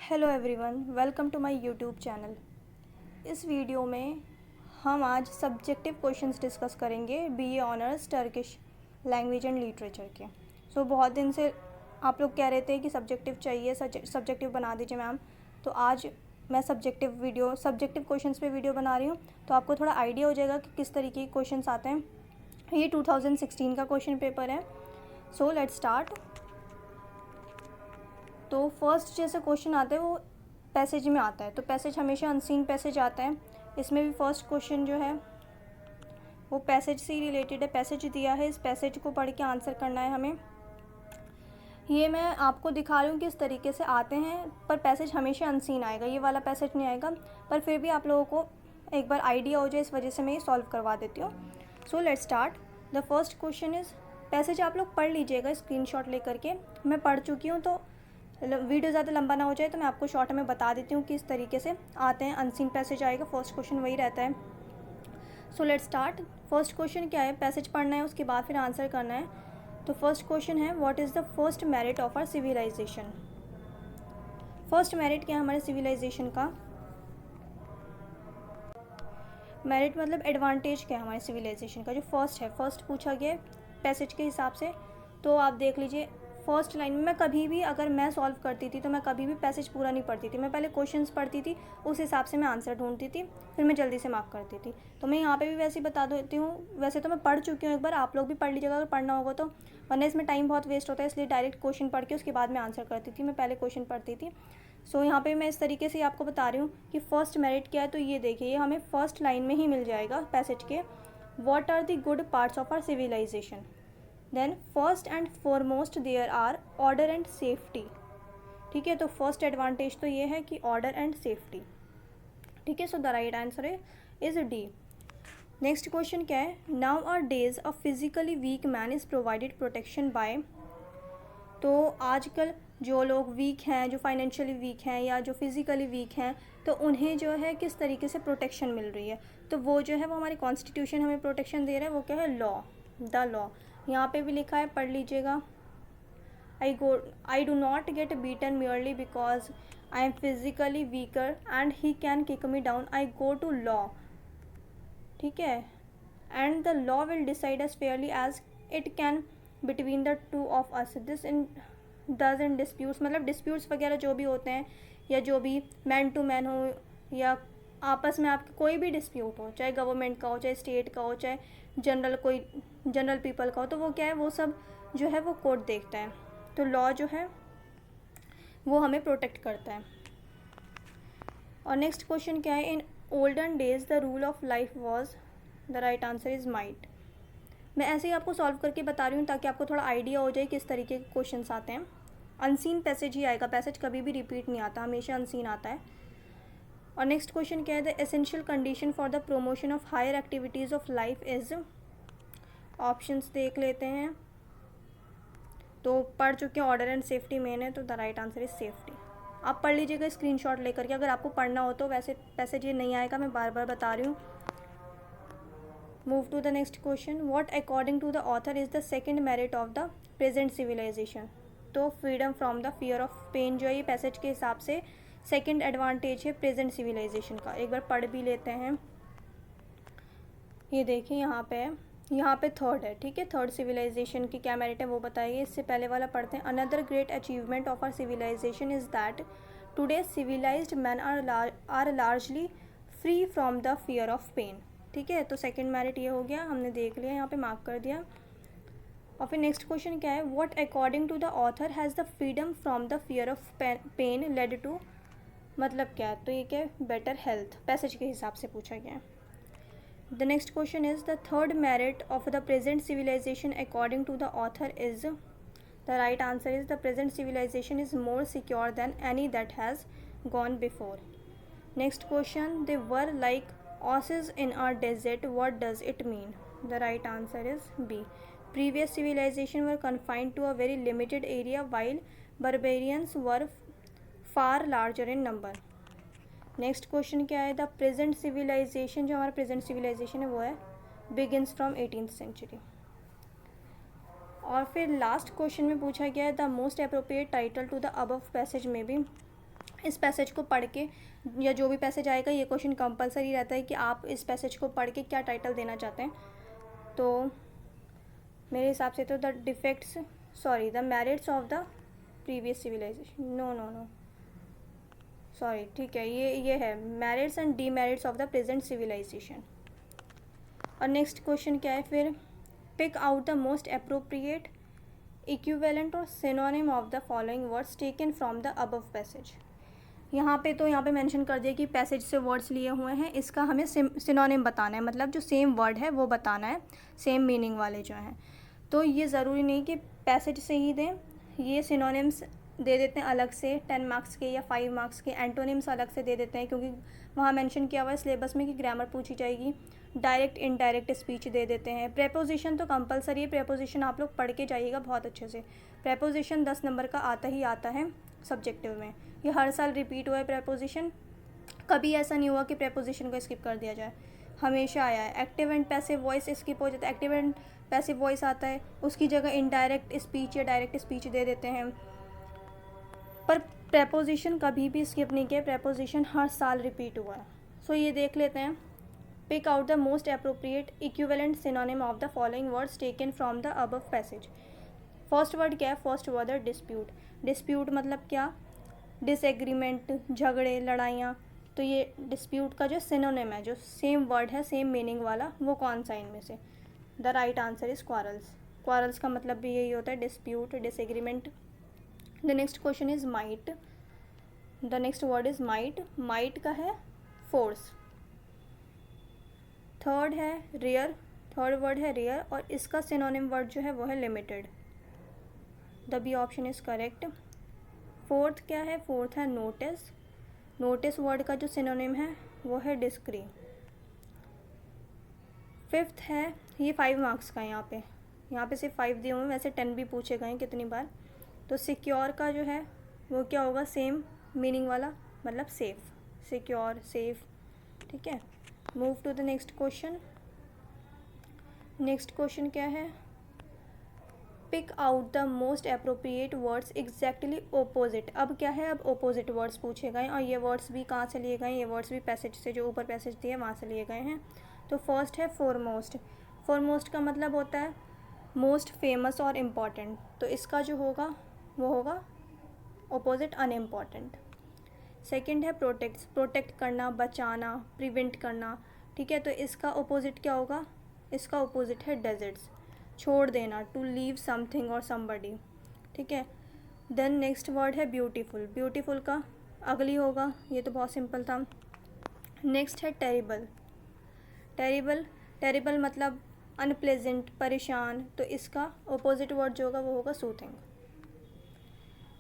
Hello everyone, welcome to my YouTube channel. इस video में हम आज सब्जेक्टिव क्वेश्चंस डिस्कस करेंगे BA honours Turkish language and literature के। बहुत दिन से आप लोग कह रहे थे कि सब्जेक्टिव चाहिए, सब्जेक्टिव बना दीजिए मैम। तो आज मैं सब्जेक्टिव क्वेश्चंस पे वीडियो बना रही हूँ, तो आपको थोड़ा आइडिया हो जाएगा कि किस तरीके के क्वेश्चंस आते हैं। ये 2016 का क्वेश्चन पेपर है। So let's start. तो फर्स्ट जैसे क्वेश्चन आता है वो पैसेज में आता है, तो पैसेज हमेशा अनसीन पैसेज आता है। इसमें भी फर्स्ट क्वेश्चन जो है वो पैसेज से ही रिलेटेड है। पैसेज दिया है, इस पैसेज को पढ़ के आंसर करना है हमें। ये मैं आपको दिखा रही हूँ किस तरीके से आते हैं, पर पैसेज हमेशा अनसीन आएगा, ये वाला पैसेज नहीं आएगा। पर फिर भी आप लोगों को एक बार आइडिया हो जाए, इस वजह से मैं ये सॉल्व करवा देती हूँ। So let's start. The first question is, passage आप लोग पढ़ लीजिएगा स्क्रीनशॉट लेकर के। मैं पढ़ चुकी हूँ, तो वीडियो ज़्यादा लंबा ना हो जाए तो मैं आपको शॉर्ट में बता देती हूँ किस तरीके से आते हैं। अनसीन पैसेज आएगा, फर्स्ट क्वेश्चन वही रहता है। So let's start. First question क्या है, पैसेज पढ़ना है, उसके बाद फिर आंसर करना है। तो फर्स्ट क्वेश्चन है, what is the first merit of our civilisation. First merit क्या है हमारे सिविलाइजेशन का? मेरिट मतलब एडवांटेज क्या है हमारे सिविलाइजेशन का। जो फर्स्ट है, फर्स्ट पूछा गया है पैसेज के हिसाब से। तो आप देख लीजिए, फर्स्ट लाइन में मैं कभी भी, अगर मैं सॉल्व करती थी तो मैं कभी भी पैसेज पूरा नहीं पढ़ती थी। मैं पहले क्वेश्चंस पढ़ती थी, उस हिसाब से मैं आंसर ढूंढती थी, फिर मैं जल्दी से मार्क करती थी। तो मैं यहाँ पे भी वैसे ही बता देती हूँ। वैसे तो मैं पढ़ चुकी हूँ एक बार, आप लोग भी पढ़ लीजिएगा अगर पढ़ना होगा तो, वरना इसमें टाइम बहुत वेस्ट होता है। इसलिए डायरेक्ट क्वेश्चन पढ़ के उसके बाद मैं आंसर करती थी। मैं पहले क्वेश्चन पढ़ती थी। सो यहाँ पे मैं इस तरीके से आपको बता रही हूँ कि फर्स्ट मेरिट क्या है। तो ये देखिए, ये हमें फर्स्ट लाइन में ही मिल जाएगा पैसेज के। What are the good parts of our civilisation. Then first and foremost there are order and safety. ठीक है, तो फर्स्ट एडवांटेज तो ये है कि ऑर्डर एंड सेफ्टी। ठीक है, so the right answer is D. Next question क्या है, nowadays a physically weak man is provided protection by. तो आजकल जो लोग वीक हैं, जो फाइनेंशियली वीक हैं या जो फिज़िकली वीक हैं, तो उन्हें जो है किस तरीके से प्रोटेक्शन मिल रही है। तो वो जो है वो हमारी कॉन्स्टिट्यूशन हमें प्रोटेक्शन दे रहा है। वो क्या है? Law, the law. यहाँ पे भी लिखा है, पढ़ लीजिएगा। I do not get beaten merely because I am physically weaker and he can kick me down. I go to law. ठीक है, and the law will decide as fairly as it can between the two of us. This in does in disputes, मतलब disputes वगैरह जो भी होते हैं, या जो भी मैन टू मैन हो, या आपस में आपके कोई भी डिस्प्यूट हो, चाहे गवर्नमेंट का हो, चाहे स्टेट का हो, चाहे जनरल पीपल का हो, तो वो क्या है, वो सब जो है वो कोर्ट देखता है। तो लॉ जो है वो हमें प्रोटेक्ट करता है। और नेक्स्ट क्वेश्चन क्या है, in olden days the rule of life was. The right answer is might. मैं ऐसे ही आपको सॉल्व करके बता रही हूँ ताकि आपको थोड़ा आइडिया हो जाए किस तरीके के क्वेश्चंस आते हैं। अनसीन पैसेज ही आएगा, पैसेज कभी भी रिपीट नहीं आता, हमेशा अनसीन आता है। और नेक्स्ट क्वेश्चन क्या है, the essential condition for the promotion of higher activities of life is. Options देख लेते हैं। तो पढ़ चुके हैं, ऑर्डर एंड सेफ्टी मेन है, तो the right answer is safety. आप पढ़ लीजिएगा स्क्रीनशॉट लेकर के अगर आपको पढ़ना हो तो। वैसे पैसेज ये नहीं आएगा, मैं बार बार बता रही हूँ। Move to the next question, what according to the author is the second merit of the present civilisation. तो freedom from the fear of pain जो है, ये पैसेज के हिसाब से सेकेंड एडवांटेज है प्रेजेंट सिविलाइजेशन का। एक बार पढ़ भी लेते हैं। ये देखिए यहाँ पे थर्ड है। ठीक है, थर्ड सिविलाइजेशन की क्या मेरिट है वो बताइए। इससे पहले वाला पढ़ते हैं। Another great achievement of our civilisation is that today civilised man are largely free from the fear of pain. ठीक है, तो सेकंड मेरिट ये हो गया, हमने देख लिया, यहाँ पे मार्क कर दिया। और फिर नेक्स्ट क्वेश्चन क्या है, what according to the author has the freedom from the fear of pain led to. मतलब क्या है, तो ये क्या है, बेटर हेल्थ। पैसेज के हिसाब से पूछा गया है। The next question is the third merit of the present civilization according to the author is. The right answer is the present civilization is more secure than any that has gone before. Next question, they were like oases in a desert. What does it mean? The right answer is B. Previous civilization were confined to a very limited area while barbarians were far larger in number. Next question क्या है, the present civilisation, जो हमारा present civilisation है वो है begins from 18th century. और फिर last question में पूछा गया है, the most appropriate title to the above passage में भी इस पैसेज को पढ़ के या जो भी पैसेज आएगा ये क्वेश्चन कंपलसरी रहता है कि आप इस पैसेज को पढ़ के क्या टाइटल देना चाहते हैं। तो मेरे हिसाब से तो the merits of the previous civilisation, no sorry, ठीक है, ये है merits and demerits of the present civilisation. और नेक्स्ट क्वेश्चन क्या है फिर, pick out the most appropriate equivalent और synonym of the following words taken from the above passage. यहाँ पे मेंशन कर दिया कि पैसेज से वर्ड्स लिए हुए हैं, इसका हमें सिनोनिम बताना है, मतलब जो सेम वर्ड है वो बताना है, सेम मीनिंग वाले जो हैं। तो ये ज़रूरी नहीं कि पैसेज से ही दें, ये सिनोनिम्स दे देते हैं अलग से 10 मार्क्स के या 5 मार्क्स के, एंटोनिम्स अलग से दे देते हैं क्योंकि वहाँ मेंशन किया हुआ है सिलेबस में कि ग्रामर पूछी जाएगी। डायरेक्ट इनडायरेक्ट स्पीच दे देते हैं। प्रेपोजिशन तो कंपलसरी है, प्रेपोजिशन आप लोग पढ़ के जाइएगा बहुत अच्छे से। प्रेपोजिशन 10 नंबर का आता ही आता है सब्जेक्टिव में, ये हर साल रिपीट हुआ है प्रेपोजिशन, कभी ऐसा नहीं हुआ कि प्रेपोजिशन को स्किप कर दिया जाए, हमेशा आया है। Active and passive voice skip हो जाता है, एक्टिव एंड पैसिव वॉइस आता है, उसकी जगह इनडायरेक्ट स्पीच या डायरेक्ट स्पीच दे देते हैं, पर प्रेपोजिशन कभी भी स्किप नहीं किया, प्रेपोजिशन हर साल रिपीट हुआ है। सो ये देख लेते हैं, pick out the most appropriate equivalent synonym of the following words taken from the above passage. First word क्या है, फर्स्ट वर्ड है डिस्प्यूट। डिस्प्यूट मतलब क्या, डिसएग्रीमेंट, झगड़े, लड़ाइयाँ। तो ये डिस्प्यूट का जो सिनोनिम है, जो सेम वर्ड है सेम मीनिंग वाला, वो कौन सा इनमें से। The right answer is quarrels. Quarrels का मतलब भी यही होता है, dispute, disagreement. The next question is might. The next word is might. Might का है फोर्स। थर्ड है रेयर, थर्ड वर्ड है रेयर और इसका सिनोनिम वर्ड जो है वो है limited. The B option is correct. Fourth क्या है, फोर्थ है नोटिस। नोटिस वर्ड का जो सिनोनिम है वो है डिस्क्री। फिफ्थ है, ये 5 मार्क्स का है, यहाँ पे सिर्फ 5 दिए हुए हैं, वैसे 10 भी पूछे गए हैं कितनी बार। तो सिक्योर का जो है वो क्या होगा, सेम मीनिंग वाला, मतलब सेफ, सिक्योर, सेफ, ठीक है। Move to the next question. Next question क्या है, pick out the most appropriate words exactly opposite. अब क्या है, अब ओपोजिट वर्ड्स पूछे गए और ये वर्ड्स भी कहाँ से लिए गए, ये वर्ड्स भी पैसेज से, जो ऊपर पैसेज दिए वहाँ से लिए गए हैं। तो फर्स्ट है फोरमोस्ट। फोरमोस्ट का मतलब होता है मोस्ट फेमस और इम्पॉर्टेंट, तो इसका जो होगा वो होगा ओपोजिट अनइम्पॉर्टेंट। सेकंड है प्रोटेक्ट। प्रोटेक्ट करना, बचाना, प्रिवेंट करना, ठीक है। तो इसका ओपोजिट क्या होगा, इसका ओपोजिट है डेजर्ट्स, छोड़ देना, टू लीव समथिंग और समबडी, ठीक है। देन नेक्स्ट वर्ड है ब्यूटीफुल। ब्यूटीफुल का अगली होगा, ये तो बहुत सिंपल था। नेक्स्ट है टेरिबल। टेरिबल, टेरिबल मतलब अनप्लेजेंट, परेशान, तो इसका ओपोजिट वर्ड जो होगा वो होगा soothing.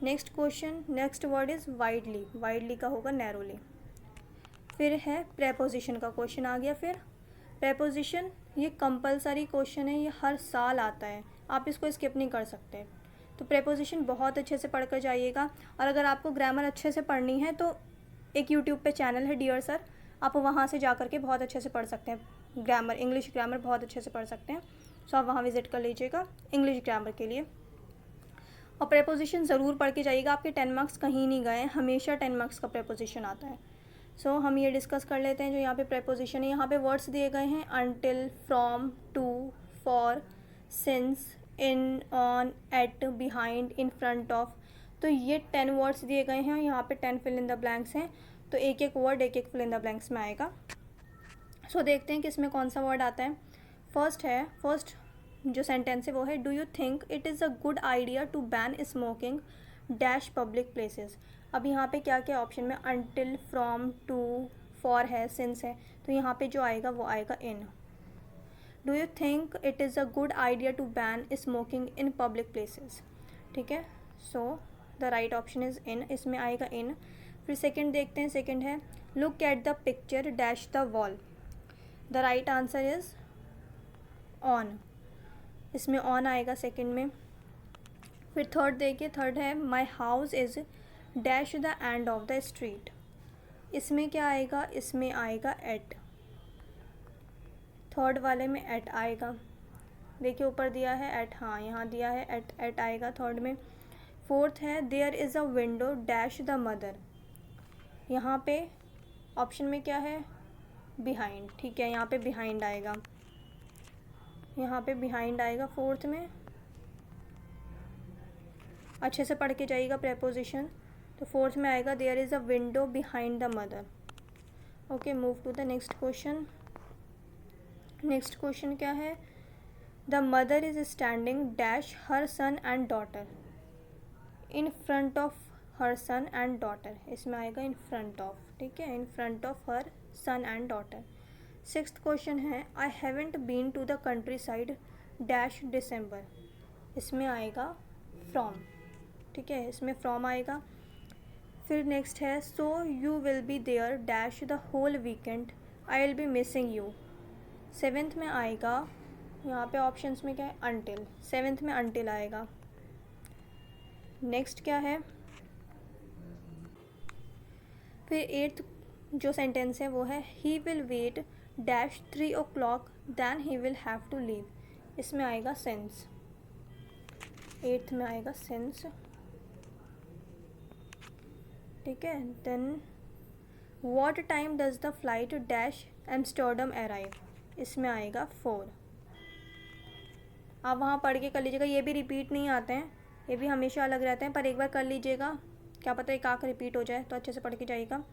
Next question, next word is widely. Widely का होगा नैरोली। फिर है प्रेपोजिशन का क्वेश्चन आ गया। फिर प्रेपोजिशन, ये कंपलसरी क्वेश्चन है, ये हर साल आता है, आप इसको स्किप नहीं कर सकते। तो प्रेपोजिशन बहुत अच्छे से पढ़ कर जाइएगा। और अगर आपको ग्रामर अच्छे से पढ़नी है तो एक यूट्यूब पे चैनल है डियर सर, आप वहाँ से जा कर के बहुत अच्छे से पढ़ सकते हैं ग्रामर, इंग्लिश ग्रामर बहुत अच्छे से पढ़ सकते हैं। सो आप वहाँ विज़िट कर लीजिएगा इंग्लिश ग्रामर के लिए। और प्रेपोजिशन ज़रूर पढ़ के जाइएगा, आपके 10 मार्क्स कहीं नहीं गए, हमेशा 10 मार्क्स का प्रेपोजिशन आता है। सो हम ये डिस्कस कर लेते हैं जो यहाँ पे प्रेपोजिशन है। यहाँ पे वर्ड्स दिए गए हैं until, from, to, for, since, in, on, at, behind, in front of. तो ये 10 वर्ड्स दिए गए हैं, यहाँ पे 10 फिल इन द ब्लैंक्स हैं। तो एक एक वर्ड एक एक फिल इन द ब्लैंक्स में आएगा। सो देखते हैं कि इसमें कौन सा वर्ड आता है। फर्स्ट जो सेंटेंस है वो है, do you think it is a good idea to ban smoking dash public places. अब यहाँ पे क्या क्या ऑप्शन में अनटिल, फ्रॉम, टू, फॉर है, सिंस है, तो यहाँ पे जो आएगा वो आएगा in. Do you think it is a good idea to ban smoking in public places, ठीक है। So the right option is in, इसमें आएगा इन। फिर सेकंड देखते हैं, सेकंड है look at the picture dash the wall. The right answer is on, इसमें on आएगा सेकंड में। फिर थर्ड देखिए, थर्ड है my house is dash the end of the street. इसमें क्या आएगा, इसमें आएगा एट, थर्ड वाले में एट आएगा। देखिए ऊपर दिया है एट, हाँ यहाँ दिया है एट, एट आएगा थर्ड में। फोर्थ है there is a window dash the mother. यहाँ पे ऑप्शन में क्या है, बिहाइंड, ठीक है, यहाँ पे बिहाइंड आएगा, यहाँ पे बिहाइंड आएगा फोर्थ में। अच्छे से पढ़ के जाइएगा प्रेपोजिशन। तो फोर्थ में आएगा there is a window behind the mother. Okay, move to the next question. Next question क्या है, the mother is standing dash her son and daughter in front of her son and daughter. इसमें आएगा in front of, ठीक है, in front of her son and daughter. Sixth question है I haven't been to the countryside dash December. इसमें आएगा from, ठीक है, इसमें फ्रॉम आएगा। फिर नेक्स्ट है so you will be there dash the whole weekend I will be missing you. Seventh में आएगा, यहाँ पे ऑप्शंस में क्या है, अनटिल, सेवेंथ में अनटिल आएगा। नेक्स्ट क्या है, फिर एट्थ जो सेंटेंस है वो है he will wait dash 3 o'clock then he will have to leave. इसमें आएगा सेंस, एट्थ में आएगा सेंस, ठीक है। Then what time does the flight dash Amsterdam arrive. इसमें आएगा 4। आप वहाँ पढ़ के कर लीजिएगा, ये भी रिपीट नहीं आते हैं, ये भी हमेशा अलग रहते हैं, पर एक बार कर लीजिएगा, क्या पता एक आँख रिपीट हो जाए, तो अच्छे से पढ़ के जाइएगा।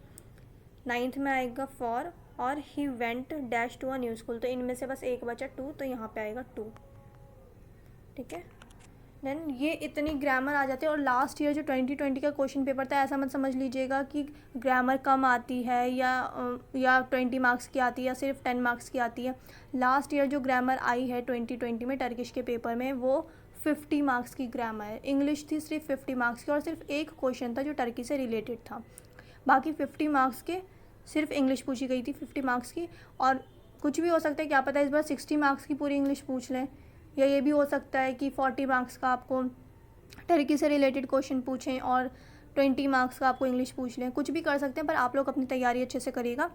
नाइन्थ में आएगा फॉर और he went dash to a new school. तो इनमें से बस एक बचा 2, तो यहाँ पे आएगा 2, ठीक है। देन ये इतनी ग्रामर आ जाती है। और लास्ट ईयर जो 2020 का क्वेश्चन पेपर था, ऐसा मत समझ लीजिएगा कि ग्रामर कम आती है या 20 मार्क्स की आती है या सिर्फ 10 मार्क्स की आती है। लास्ट ईयर जो ग्रामर आई है 2020 में टर्किश के पेपर में, वो 50 मार्क्स की ग्रामर है। इंग्लिश थी सिर्फ 50 मार्क्स की और सिर्फ एक क्वेश्चन था जो टर्की से रिलेटेड था, बाकी 50 मार्क्स के सिर्फ इंग्लिश पूछी गई थी 50 मार्क्स की। और कुछ भी हो सकता है, क्या पता इस बार 60 मार्क्स की पूरी इंग्लिश पूछ लें, या ये भी हो सकता है कि 40 मार्क्स का आपको टर्की से रिलेटेड क्वेश्चन पूछें और 20 मार्क्स का आपको इंग्लिश पूछ लें, कुछ भी कर सकते हैं, पर आप लोग अपनी तैयारी अच्छे से करिएगा।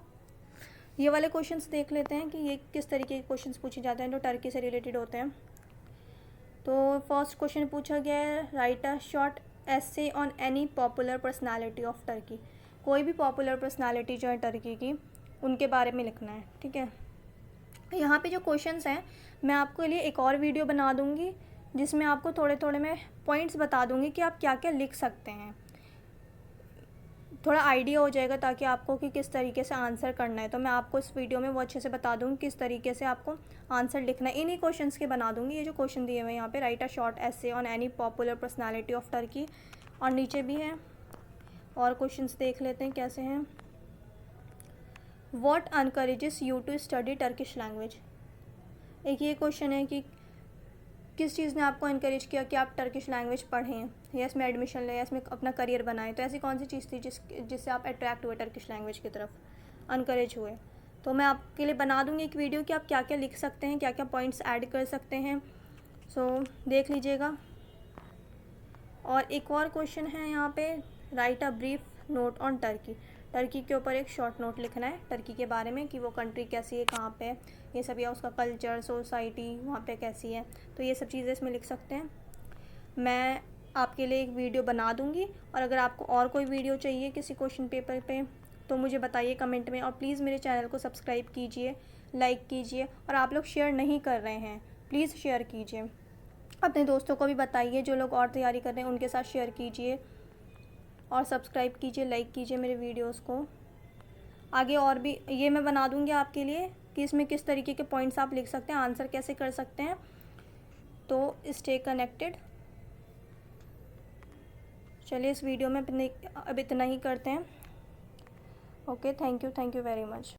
ये वाले क्वेश्चंस देख लेते हैं कि ये किस तरीके के क्वेश्चंस पूछे जाते हैं जो टर्की से रिलेटेड होते हैं। तो फर्स्ट क्वेश्चन पूछा गया है right a short essay on any popular personality of Turkey. कोई भी पॉपुलर पर्सनालिटी जो है टर्की की, उनके बारे में लिखना है, ठीक है। यहाँ पे जो क्वेश्चंस हैं, मैं आपको लिए एक और वीडियो बना दूँगी जिसमें आपको थोड़े थोड़े मैं पॉइंट्स बता दूँगी कि आप क्या क्या लिख सकते हैं, थोड़ा आइडिया हो जाएगा ताकि आपको कि किस तरीके से आंसर करना है। तो मैं आपको इस वीडियो में वो अच्छे से बता दूँगी किस तरीके से आपको आंसर लिखना है। इन्हीं क्वेश्चंस के बना दूँगी। ये जो क्वेश्चन दिए हुए हैं यहाँ पे, right a short essay on any popular personality of Turkey, और नीचे भी है और क्वेश्चंस देख लेते हैं कैसे हैं। What encourages you to study Turkish language. एक ये क्वेश्चन है कि किस चीज़ ने आपको इनकरेज किया कि आप टर्किश लैंग्वेज पढ़ें या इसमें एडमिशन लें या इसमें अपना करियर बनाएं। तो ऐसी कौन सी चीज़ थी जिससे आप अट्रैक्ट हुए टर्किश लैंग्वेज की तरफ, अनकरेज हुए। तो मैं आपके लिए बना दूँगी एक वीडियो कि आप क्या क्या लिख सकते हैं, क्या क्या पॉइंट्स ऐड कर सकते हैं। सो देख लीजिएगा। और एक और क्वेश्चन है यहाँ पे, right a brief note on Turkey. Turkey के ऊपर एक शॉर्ट नोट लिखना है टर्की के बारे में कि वो कंट्री कैसी है, कहाँ पे है, ये सब, या उसका कल्चर, सोसाइटी वहाँ पे कैसी है। तो ये सब चीज़ें इसमें लिख सकते हैं। मैं आपके लिए एक वीडियो बना दूँगी, और अगर आपको और कोई वीडियो चाहिए किसी क्वेश्चन पेपर पे तो मुझे बताइए कमेंट में। और प्लीज़ मेरे चैनल को सब्सक्राइब कीजिए, लाइक कीजिए, और आप लोग शेयर नहीं कर रहे हैं, प्लीज़ शेयर कीजिए, अपने दोस्तों को भी बताइए जो लोग और तैयारी कर रहे हैं, उनके साथ शेयर कीजिए, और सब्सक्राइब कीजिए, लाइक कीजिए मेरे वीडियोस को। आगे और भी ये मैं बना दूँगी आपके लिए कि इसमें किस तरीके के पॉइंट्स आप लिख सकते हैं, आंसर कैसे कर सकते हैं। तो स्टे कनेक्टेड। चलिए इस वीडियो में अब इतना ही करते हैं। Okay, thank you very much.